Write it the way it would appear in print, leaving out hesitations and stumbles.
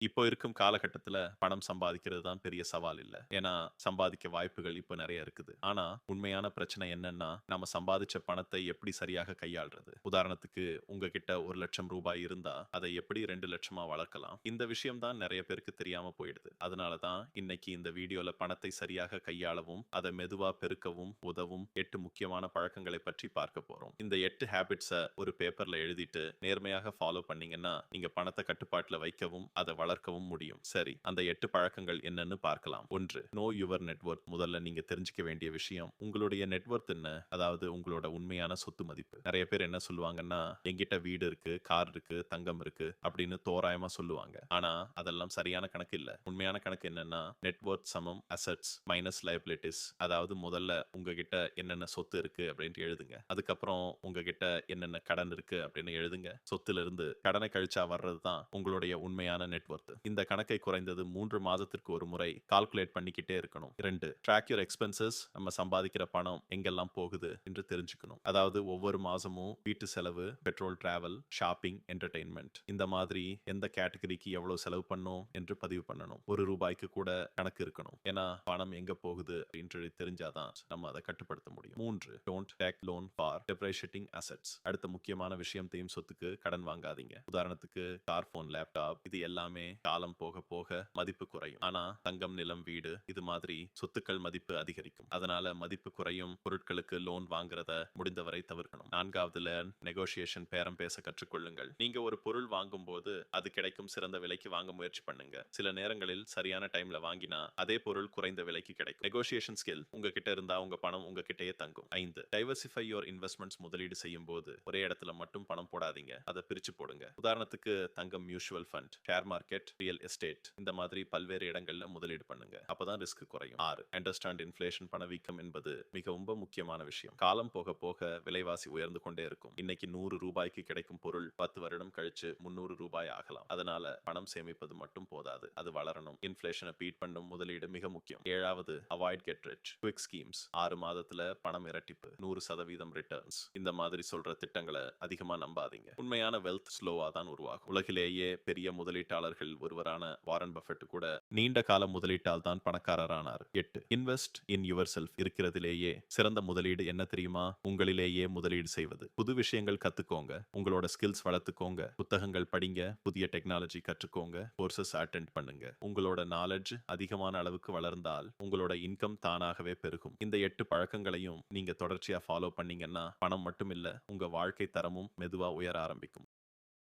இப்போ இருக்கும் காலகட்டத்துல பணம் சம்பாதிக்கிறது தான் பெரிய சவால் இல்ல. ஏன்னா, சம்பாதிக்க வாய்ப்புகள் இப்ப நெறைய இருக்குது. ஆனா, உண்மையான பிரச்சனை என்னன்னா, நாம சம்பாதிச்ச பணத்தை எப்படி சரியாக கையாள்றது? உதாரணத்துக்கு, உங்ககிட்ட ரூ. 1,00,000 இருந்தா, அதை எப்படி 2,00,000 வளர்க்கலாம்? இந்த விஷயம் தான் நெறைய பேருக்கு தெரியாம போயிடுது. அதனால தான் இன்னைக்கு இந்த வீடியோல பணத்தை சரியாக கையாளவும், அதை மெதுவா பெருக்கவும் உதவும் 8 முக்கியமான பழக்கங்களை பற்றி பார்க்க போறோம். இந்த 8 ஹேபிட்ஸ ஒரு பேப்பர்ல எழுதிட்டு நேர்மையாக ஃபாலோ பண்ணீங்கன்னா, நீங்க பணத்த கட்டுப்பாட்டுல வைக்கவும், அத வளர்க்கவும் முடியும். சரி, அந்த 8 பழக்கங்கள் என்னன்னு பார்க்கலாம். 1. No your net worth. முதல்ல நீங்க தெரிஞ்சுக்க வேண்டிய விஷயம், உங்களுடைய நெட்வொர்த் என்ன? அதாவது உங்களோட உண்மையான சொத்து மதிப்பு. நெறைய பேர் என்ன சொல்லுவாங்கன்னா, என்கிட்ட வீடு இருக்கு, கார் இருக்கு, தங்கம் இருக்கு அப்படின்னு தோராயமா சொல்லுவாங்க. ஆனா, அதெல்லாம் சரியான கணக்கு இல்ல. உண்மையான கணக்கு என்னன்னா, நெட்வொர்த் சமம் அசெட்ஸ் மைனஸ் லைபிலிட்டிஸ். அதாவது முதல்ல உங்ககிட்ட என்னென்ன சொத்து இருக்கு அப்படின்ட்டு எழுதுங்க. அதுக்கப்புறம் உங்ககிட்ட என்னென்ன கடன் இருக்கு அப்படின்னு எழுதுங்க. சொத்துல இருந்து கடனை கழிச்சா வர்றது தான் உங்களுடைய உண்மையான நெட்வொர்த். இந்த கணக்கை குறைந்தது 3 மாதத்திற்கு ஒரு முறை கால்குலேட் பண்ணிக்கிட்டே இருக்கணும். 2. Track your expenses. நம்ம சம்பாதிக்கிற பணம் எங்கெல்லாம் போகுது என்று தெரிஞ்சுக்கணும். அதாவது ஒவ்வொரு மாசமும் வீட்டு செலவு, பெட்ரோல், டிராவல், ஷாப்பிங், என்டர்டெயின்மெண்ட் இந்த மாதிரி எந்த கேட்டகரிக்கு எவ்வளவு செலவு பண்ணோம் என்று பதிவு பண்ணணும். ரூபாய்க்கு கூட கணக்கு இருக்கணும். ஏன்னா பணம் எங்க போகுது என்று தெரிஞ்சாதான் நம்ம அதை கட்டுப்படுத்த முடியும். 3. Don't take loan for depreciating assets. அடுத்த முக்கியமான விஷயம், தேயும் சொத்துக்கு கடன் வாங்காதீங்க. உதாரணத்துக்கு கார், போன், லேப்டாப் இது எல்லாமே காலம் போக போக மதிப்பு குறையும். ஆனா தங்கம், நிலம், வீடு இது மாதிரி சொத்துக்கள் மதிப்பு அதிகரிக்கும். அதனால மதிப்பு குறையும் பொருட்களுக்கு லோன் வாங்குறத முடிந்தவரை தவிர்க்கணும். 4வது, லேர்ன் நெகோசியேஷன். பேரம் பேச கற்றுக்கொள்ளுங்கள். நீங்க ஒரு பொருள் வாங்கும் போது அது கிடைக்கும் சிறந்த விலைக்கு வாங்க முயற்சி பண்ணுங்க. சில நேரங்களில் சரியான டைம்ல வாங்கினா அதே பொருள் குறைந்த விலைக்கு கிடைக்கும். நெகோசியேஷன் ஸ்கில் உங்ககிட்ட இருந்தா உங்க பணம் உங்ககிட்டயே தங்கும். 5. Diversify your investments. முதலீடு செய்யும் போது ஒரே இடத்துல மட்டும் பணம் போடாதீங்க. அதை பிரிச்சு போடுங்க. உதாரணத்துக்கு தங்கம், mutual fund, share market, real estate இந்த மாதிரி பல்வேறு இடங்கள்ல முதலீடு பண்ணுங்க. அப்பதான் ரிஸ்க் குறையும். 6. Understand inflation. பணவீக்கம் என்பது மிகவும் முக்கியமான விஷயம். காலம் போக போக விலைவாசி உயர்ந்து கொண்டே இருக்கும். இன்னைக்கு ரூபாய்க்கு கிடைக்கும் பொருள் 10 வருடம் கழிச்சு ரூபாய் ஆகலாம். அதனால பணம் சேமிப்பது மட்டும் போதாது, அது வளரணும். இன்ஃப்ளேஷனை பீட் பண்ணும் முதலீடு மிக முக்கியம். 7வது, avoid get rich quick schemes. 6 மாதத்துல பணம் இரட்டிப்பு, 100% ரிட்டர்ன்ஸ் இந்த மாதிரி சொல்ற திட்டங்களை அதிகமா நம்பாதீங்க. உண்மையான வெல்த் ஸ்லோவா தான் உருவாகும். உலகிலேயே பெரிய முதலீட்டாளர்கள் ஒருவரான வாரன் பஃபெட் கூட நீண்ட கால முதலீட்டால் தான் பணக்காரரானார். 8. Invest in yourself. இருக்கிறதிலேயே சிறந்த முதலீடு என்ன தெரியுமா? உங்களிலேயே முதலீடு செய்வது. புது விஷயங்கள் கத்துக்கோங்க, உங்களோட ஸ்கில்ஸ் வளர்த்துக்கோங்க, புத்தகங்கள் படிங்க, புதிய டெக்னாலஜி கற்றுக்கோங்க, கோர்சஸ் அட்டெண்ட் பண்ணுங்க. உங்களோட நாலேஜ் அதிகமான அளவுக்கு வளர்ந்தால் உங்களோட இன்கம் தானாகவே பெருகும். இந்த 8 பழக்கங்களையும் நீங்க தொடர்ச்சியா ஃபாலோ பண்ணீங்கன்னா பணம் மட்டும் இல்ல, உங்க வாழ்க்கை தரமும் மெதுவா உயர ஆரம்பிக்கும்.